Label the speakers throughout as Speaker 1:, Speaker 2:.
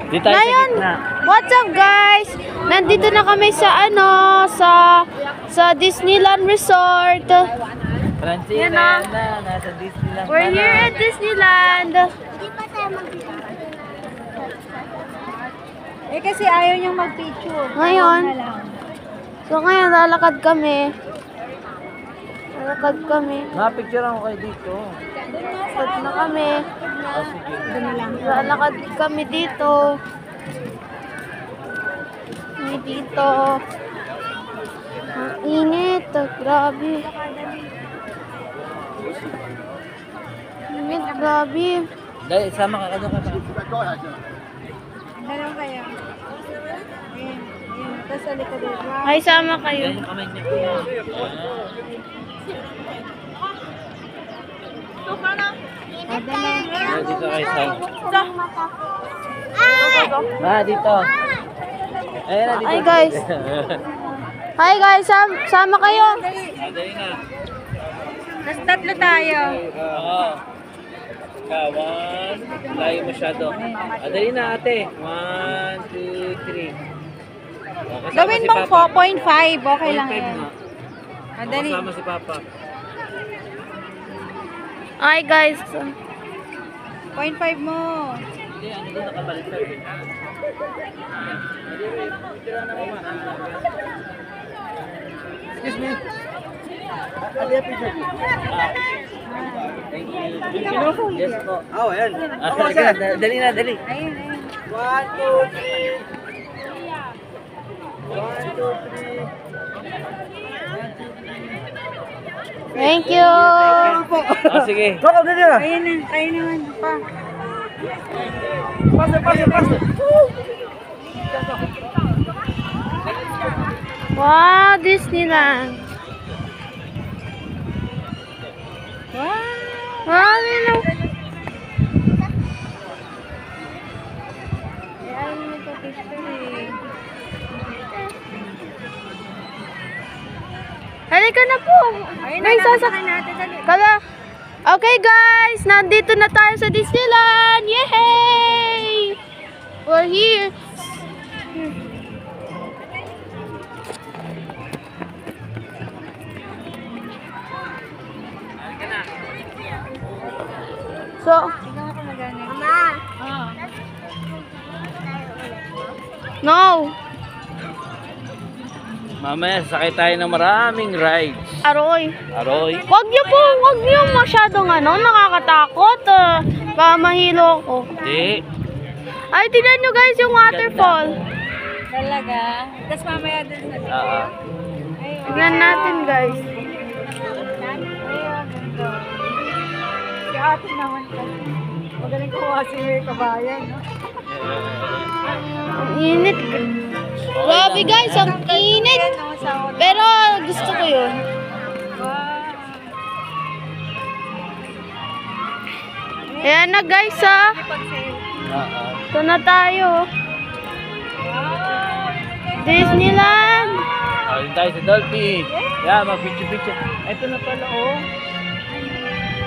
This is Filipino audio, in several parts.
Speaker 1: Di tayo
Speaker 2: Ngayon,
Speaker 1: sa gitna.
Speaker 2: what's up guys? Nandito na kami sa sa Disneyland Resort.
Speaker 1: Francine,
Speaker 2: Yan na.
Speaker 1: nasa Disneyland.
Speaker 2: We're here at Disneyland.
Speaker 3: Eh kasi ayaw niyang mag-picture.
Speaker 2: Ngayon.
Speaker 3: Na lang.
Speaker 2: So ngayon, lalakad kami. Lalakad kami.
Speaker 1: Napicture ako kayo dito.
Speaker 2: Lalakad na kami.
Speaker 1: Oh, sige.
Speaker 3: Doon na lang.
Speaker 2: Lalakad kami dito. Kami dito. Ang init. Grabe. Init, grabe.
Speaker 1: Dahil, sama ka doon ka.
Speaker 3: Dalaw kayo. Ayun. Ayun. Tapos sa likod doon.
Speaker 2: Ay, sama kayo.
Speaker 1: Yan yung kamay niya. Kuya.
Speaker 3: Dalaw.
Speaker 1: Dito kayo sa... Dito. Ayan na, dito.
Speaker 2: Ay, guys. Hi guys, sama kayo.
Speaker 1: Dali na.
Speaker 3: Tapos tatlo tayo.
Speaker 1: Oo. One. Layo masyado. Dali na ate. 1, 2, 3.
Speaker 3: Gawin mong 4.5. Okay lang yan. Madali.
Speaker 1: Kasama si Papa.
Speaker 2: Hi guys.
Speaker 3: 0.5 mo.
Speaker 1: Hindi, ano doon nakabaliktad eh. Excuse me. Thank you. Yes po. Oh, ayan. Dali na, dali.
Speaker 3: Ayun, ayun.
Speaker 1: 1, 2, 3. 1, 2, 3.
Speaker 2: Thank you.
Speaker 1: Ah, sige. Go, dali na.
Speaker 3: Ayun na. Ayun naman. Pa.
Speaker 1: Pasta.
Speaker 2: Wow, Disneyland.
Speaker 3: Wow.
Speaker 2: Wow, nino.
Speaker 3: Ayaw mo nagpa-picture eh.
Speaker 2: Halika na po.
Speaker 3: Ayun na.
Speaker 2: Guys,
Speaker 3: Nasasakay natin. Dali.
Speaker 2: Kala. Okay guys, nandito na tayo sa Disneyland. Yay! We're here. So,
Speaker 3: Ikaw ako magana.
Speaker 2: no.
Speaker 1: Mamaya, sakay tayo ng maraming rides.
Speaker 2: Aroy.
Speaker 1: Aroy.
Speaker 2: Wag niyo masyadong nakakatakot. Baka mahilo ako.
Speaker 1: Hindi.
Speaker 2: Ay, tingnan nyo guys yung waterfall.
Speaker 3: Talaga. Tapos mamaya dun sa likod.
Speaker 1: Oo.
Speaker 3: Ayun.
Speaker 2: Tingnan natin guys.
Speaker 3: Ayun, ganito. Si ate naman kasi. Magaling ko kasi may kabayan. No?
Speaker 2: Ang init. Grabe guys, ang init.
Speaker 3: Ayan, no, sa auto.
Speaker 2: Pero gusto ko yun.
Speaker 3: Wow.
Speaker 2: Ayan na guys
Speaker 3: Pag-sale.
Speaker 1: Oo.
Speaker 2: Ito na tayo. Disneyland.
Speaker 1: Ayun tayo sa Dolphin. Yeah, mag-picture. Ito na pala, oh.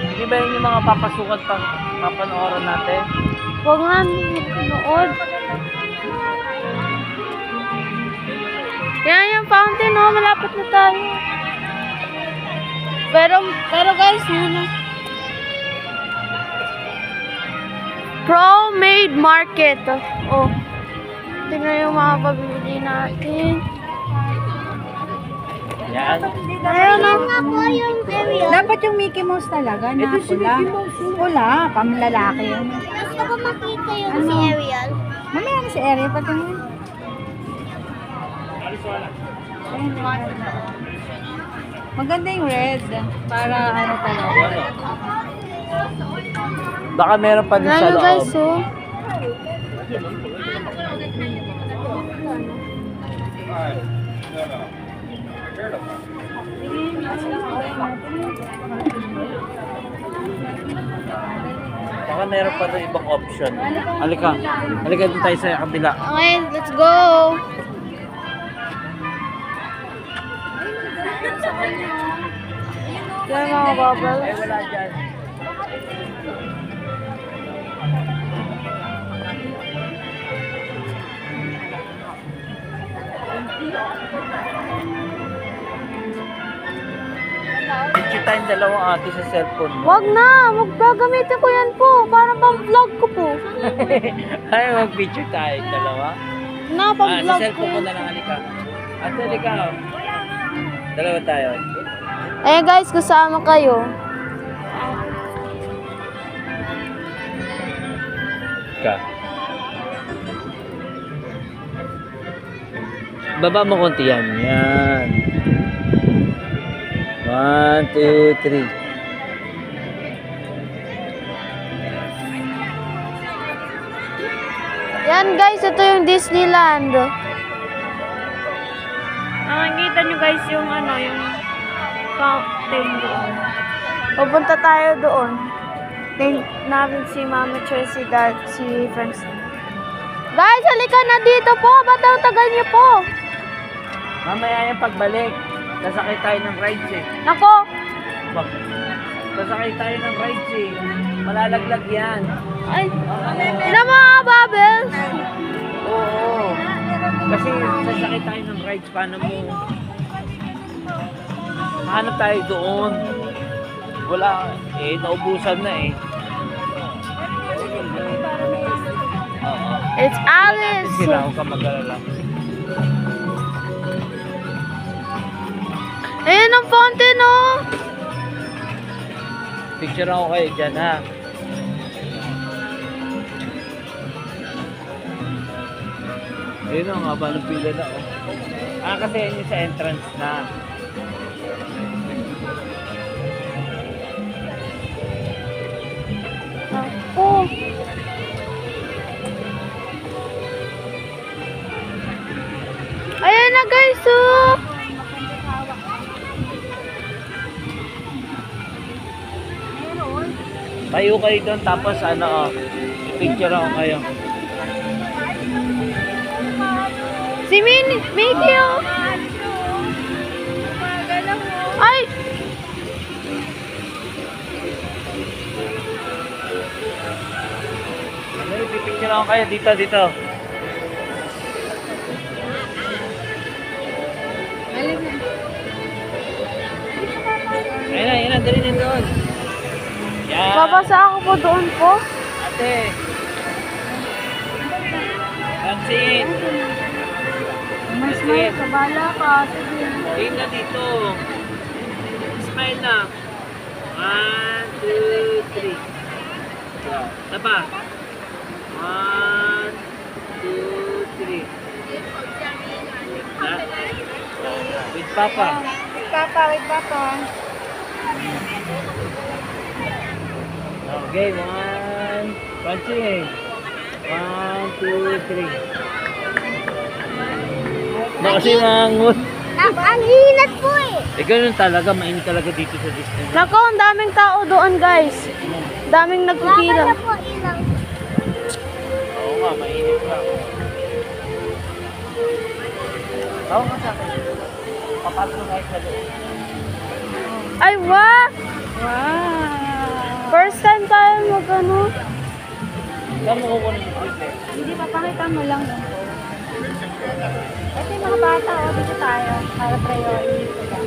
Speaker 1: Hindi ba yun yung mga papasukan pang papanooran natin?
Speaker 2: Huwag nga magpanood. Yan yung fountain, oh. Malapit na tayo. Pero guys, yun. Pro-made market. Oh. Tingnan yung mga pabili natin.
Speaker 1: Yan.
Speaker 2: Ayun na po yung
Speaker 3: Dapat yung Mickey Mouse talaga na pula. Pula, pamlalaki yan.
Speaker 2: Gusto ko makita yung
Speaker 3: Ano?
Speaker 2: si Ariel.
Speaker 3: Mamaya na si Eri, pati mo. Maganda yung red. Para ano talaga.
Speaker 1: Baka meron pa din sa
Speaker 2: Ano
Speaker 1: loob.
Speaker 2: guys, oh.
Speaker 1: Baka meron pa rin ibang option. Halika. Halika din tayo sa kabila.
Speaker 2: Okay, let's go. Yan mga bubbles.
Speaker 1: Ay, wala dyan. tayong dalawang ate sa cellphone mo.
Speaker 2: Wag na, gagamitin ko yan po. Para pang vlog ko po.
Speaker 1: Ay, mag-picture tayo dalawa.
Speaker 2: Na,
Speaker 1: Sa
Speaker 2: pang vlog ko
Speaker 1: cellphone ko
Speaker 2: yan.
Speaker 1: na lang, halika. Ate, halika. Dalawa tayo.
Speaker 2: Ayan guys, kasama kayo.
Speaker 1: Ka. Baba mo konti yan. Yan. 1, 2, 3.
Speaker 2: Yan guys, ito yung Disneyland. Nakikita nyo guys yung yung fountain doon. Pupunta tayo doon. Tingnan namin si Mama Choy, si Dad, si Friends. Guys, halika na dito po. Ba't ang tagal niyo po?
Speaker 1: Mamaya yung pagbalik. Sasakay tayo ng rides eh.
Speaker 2: Nako,
Speaker 1: Sasakay tayo ng rides eh. Malalaglag yan.
Speaker 2: ay, ina mga bubbles.
Speaker 1: Oo. Kasi sasakay tayo ng rides. Paano mo? Hanap tayo doon. Wala. Eh, naubusan na eh. Oo.
Speaker 2: It's Alice.
Speaker 1: Sila, huwag ka mag-alala.
Speaker 2: Ayan ang fountain, oh.
Speaker 1: Picture ako kayo dyan, ha? Ayun ang haba ng pila na, oh. Kasi yun yung sa entrance na.
Speaker 2: Oh. Ayan na guys, oh.
Speaker 1: Tayo kayo doon, tapos oh, picture ako kayo.
Speaker 2: Si Mickey, oh. Ay!
Speaker 1: Picture ako kayo, dito. Ayun na, dali na doon. Yan.
Speaker 2: Babasa ako po doon po.
Speaker 1: Ate. Pansin.
Speaker 3: Mas may kabala ka.
Speaker 1: Tingin na dito. Smile na. 1, 2, 3. Tapa. 1, 2, 3. Ha? With Papa.
Speaker 3: Wait papa.
Speaker 1: Okay, 1. Pansin. 1, 2, 3. Kasi mangut.
Speaker 3: Ang inat po eh.
Speaker 1: Eh, ganun talaga. Mainit talaga dito sa Disney.
Speaker 2: Nako, ang daming tao doon guys. Daming nagpipila.
Speaker 3: po ilang.
Speaker 1: Oo nga, mainit ka. Tawag ka sa akin. Papasok na kayo sa loob.
Speaker 2: Ay, wow!
Speaker 3: Wow.
Speaker 2: First time tayo mag-ano.
Speaker 1: Saan mo kukunin yung food eh?
Speaker 3: Hindi, papakita mo lang. Ito yung mga bata, dito tayo. Para priority sila.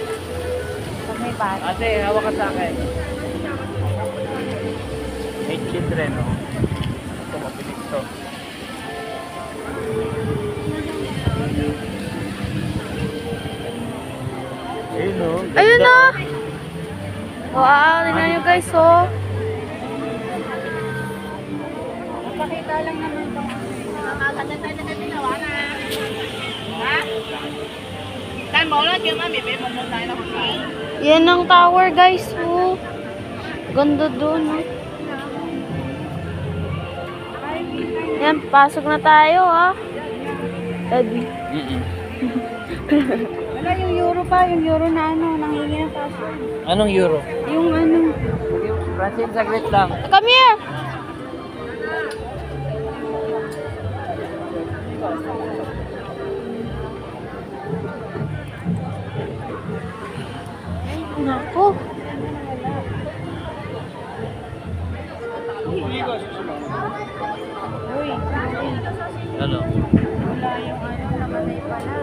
Speaker 3: Pag may bata.
Speaker 1: Ate, hawak ka sa akin. May children, no? Ito, mabilis to. Ayun, no?
Speaker 2: Ayun na! Wow, tingnan nyo guys, oh.
Speaker 3: Papakita lang naman ito. Nakakaganda tayo na ginawa na. Ha? Tayo mo lang, yung mami, may mong tayo na kumain.
Speaker 2: Yan ang tower guys, oh. Ganda doon, oh. Yan, pasok na tayo, ah. Daddy.
Speaker 3: Wala yung euro pa, yung euro na nanghingi ng password.
Speaker 1: Anong euro?
Speaker 3: Yung
Speaker 1: Francine, saglit lang.
Speaker 2: Come here! Naku.
Speaker 3: Uy,
Speaker 1: Ano?
Speaker 3: wala yung nakalay pala.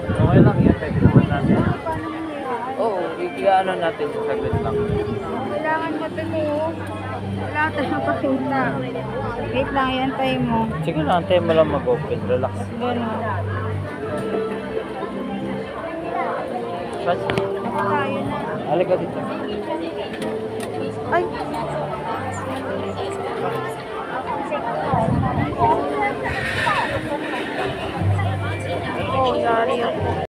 Speaker 1: Okay lang yan. Pwede naman natin.
Speaker 3: Paano mo yan?
Speaker 1: Oo, Igaano natin saglit lang.
Speaker 3: Kailangan mo ito mo. Wala tayong pakita. Wait lang, yan tayo mo.
Speaker 1: Sige lang, tayo mo lang mag-open. Relax.
Speaker 3: Gano'n.
Speaker 1: Trust.
Speaker 3: Tayo na.
Speaker 1: Halika dito.
Speaker 2: Ay,